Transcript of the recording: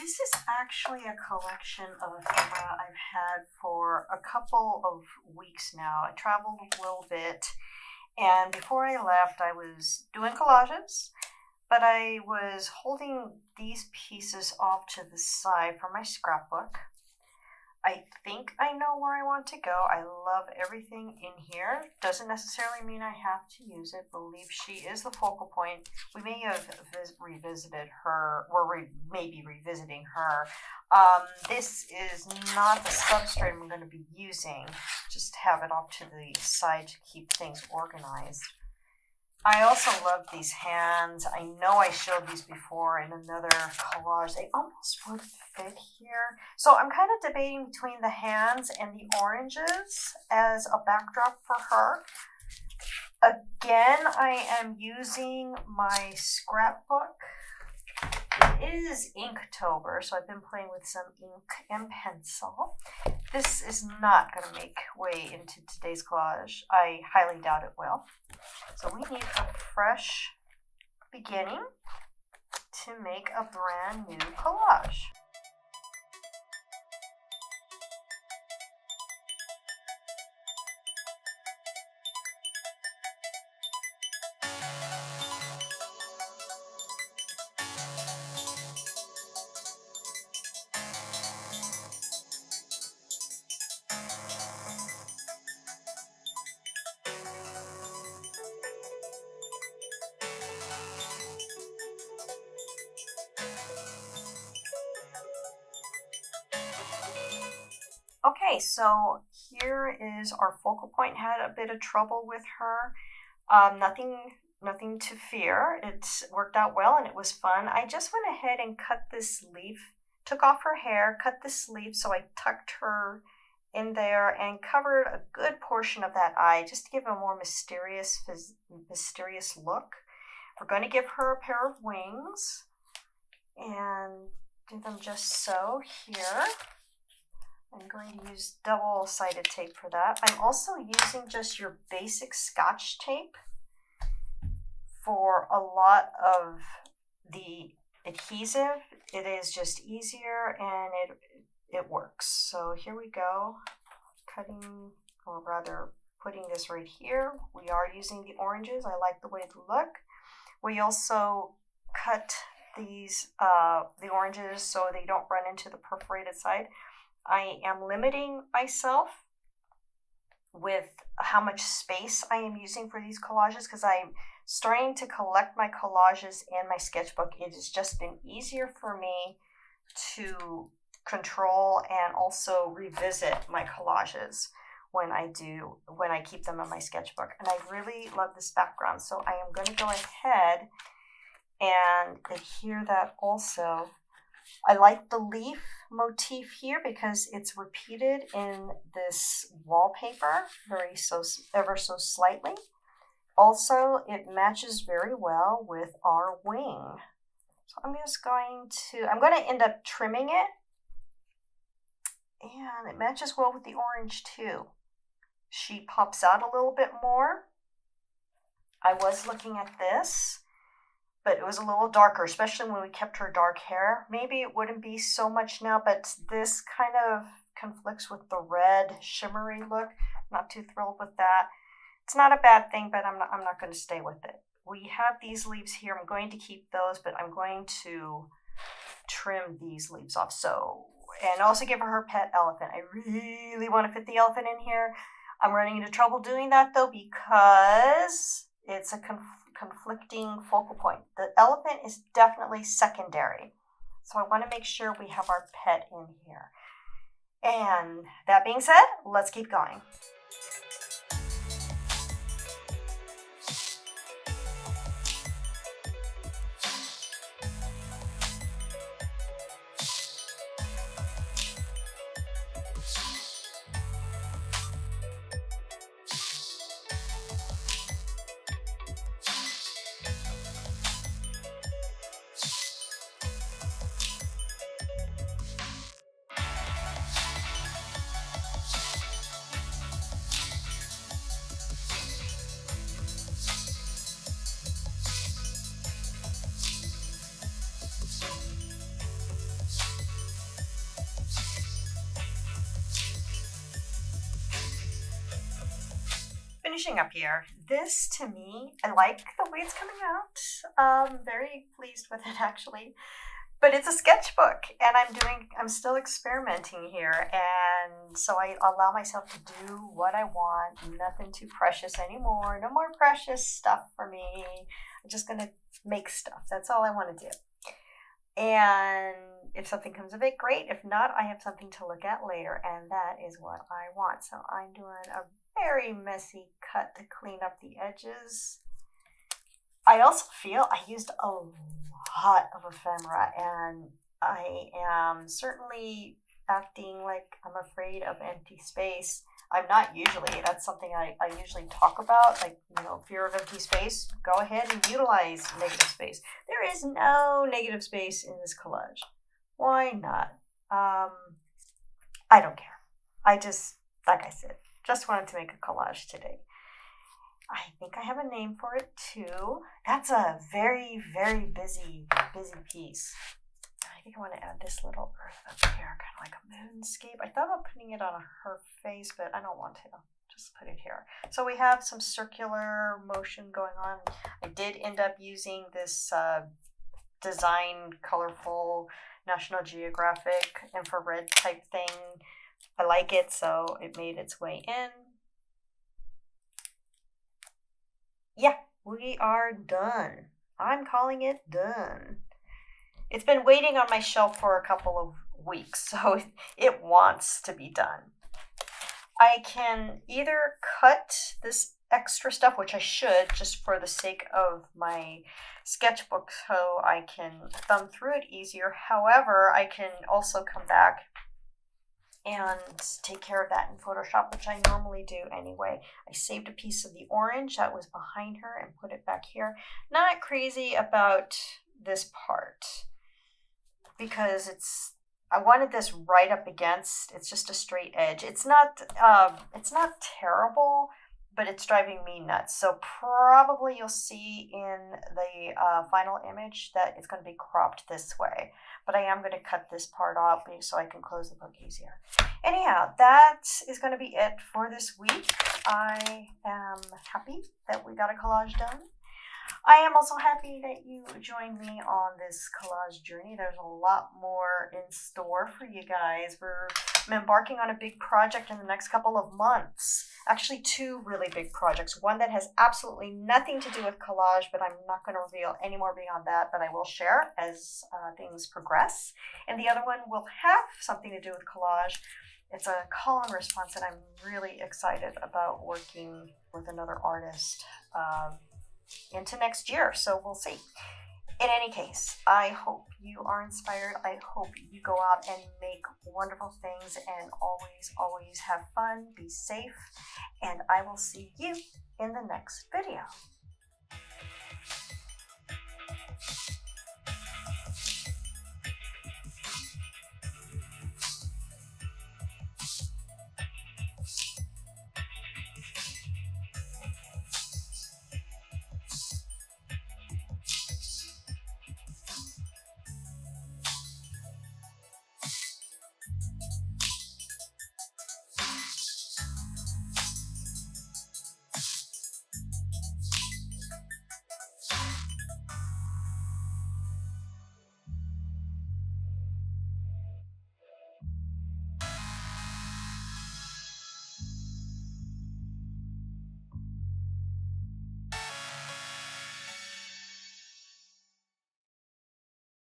This is actually a collection of ephemera I've had for a couple of weeks now. I traveled a little bit, and before I left, I was doing collages, but I was holding these pieces off to the side for my scrapbook. I think I know where I want to go. I love everything in here. Doesn't necessarily mean I have to use it. Believe she is the focal point. We may have revisited her, or maybe revisiting her. This is not the substrate I'm going to be using. Just have it off to the side to keep things organized. I also love these hands. I know I showed these before in another collage. They almost would fit here. So I'm kind of debating between the hands and the oranges as a backdrop for her. Again, I am using my scrapbook. It is Inktober, so I've been playing with some ink and pencil. This is not going to make way into today's collage. I highly doubt it will. So we need a fresh beginning to make a brand new collage. Okay, so here is our focal point. Had a bit of trouble with her. Nothing to fear. It worked out well and it was fun. I just went ahead and cut this leaf, took off her hair, cut this leaf, so I tucked her in there and covered a good portion of that eye just to give a more mysterious look. We're going to give her a pair of wings and do them just so here. I'm going to use double-sided tape for that. I'm also using just your basic Scotch tape for a lot of the adhesive. It is just easier and it works. So here we go, cutting, or rather putting this right here. We are using the oranges. I like the way they look. We also cut these the oranges so they don't run into the perforated side. I am limiting myself with how much space I am using for these collages because I'm starting to collect my collages in my sketchbook. It has just been easier for me to control and also revisit my collages when I keep them in my sketchbook. And I really love this background, so I am going to go ahead and adhere that also. I like the leaf motif here because it's repeated in this wallpaper ever so slightly. Also, it matches very well with our wing. So I'm going to end up trimming it. And it matches well with the orange too. She pops out a little bit more. I was looking at this, but it was a little darker, especially when we kept her dark hair. Maybe it wouldn't be so much now, but this kind of conflicts with the red shimmery look. Not too thrilled with that. It's not a bad thing, but I'm not going to stay with it. We have these leaves here. I'm going to keep those, but I'm going to trim these leaves off. And also give her pet elephant. I really want to fit the elephant in here. I'm running into trouble doing that though because it's a conflicting focal point. The elephant is definitely secondary. So I want to make sure we have our pet in here. And that being said, let's keep going. finishing up here. This to me, I like the way it's coming out. Very pleased with it actually. But it's a sketchbook and I'm still experimenting here, and so I allow myself to do what I want. Nothing too precious anymore. No more precious stuff for me. I'm just gonna make stuff. That's all I want to do. And if something comes of it, great. If not, I have something to look at later, and that is what I want. So I'm doing a very messy cut to clean up the edges. I also feel I used a lot of ephemera, and I am certainly acting like I'm afraid of empty space. I'm not usually. That's something I usually talk about, like, fear of empty space. Go ahead and utilize negative space. There is no negative space in this collage. Why not? I don't care. I just, like I said, just wanted to make a collage today. I think I have a name for it too. That's a very, very busy piece. I think I want to add this little earth up here, kind of like a moonscape. I thought about putting it on her face, but I don't want to. Just put it here. So we have some circular motion going on. I did end up using this design, colorful National Geographic infrared type thing. I like it, so it made its way in. Yeah, we are done. I'm calling it done. It's been waiting on my shelf for a couple of weeks, so it wants to be done. I can either cut this extra stuff, which I should, just for the sake of my sketchbook, so I can thumb through it easier. However, I can also come back and take care of that in Photoshop, which I normally do anyway. I saved a piece of the orange that was behind her and put it back here. Not crazy about this part because I wanted this right up against, it's just a straight edge. It's not terrible, but it's driving me nuts. So probably you'll see in the final image that it's going to be cropped this way. But I am going to cut this part off so I can close the book easier. Anyhow, that is going to be it for this week. I am happy that we got a collage done. I am also happy that you joined me on this collage journey. There's a lot more in store for you guys. I'm embarking on a big project in the next couple of months. Actually, two really big projects. One that has absolutely nothing to do with collage, but I'm not going to reveal any more beyond that, but I will share as things progress. And the other one will have something to do with collage. It's a call and response, and I'm really excited about working with another artist into next year, so we'll see. In any case, I hope you are inspired. I hope you go out and make wonderful things and always have fun, be safe, and I will see you in the next video.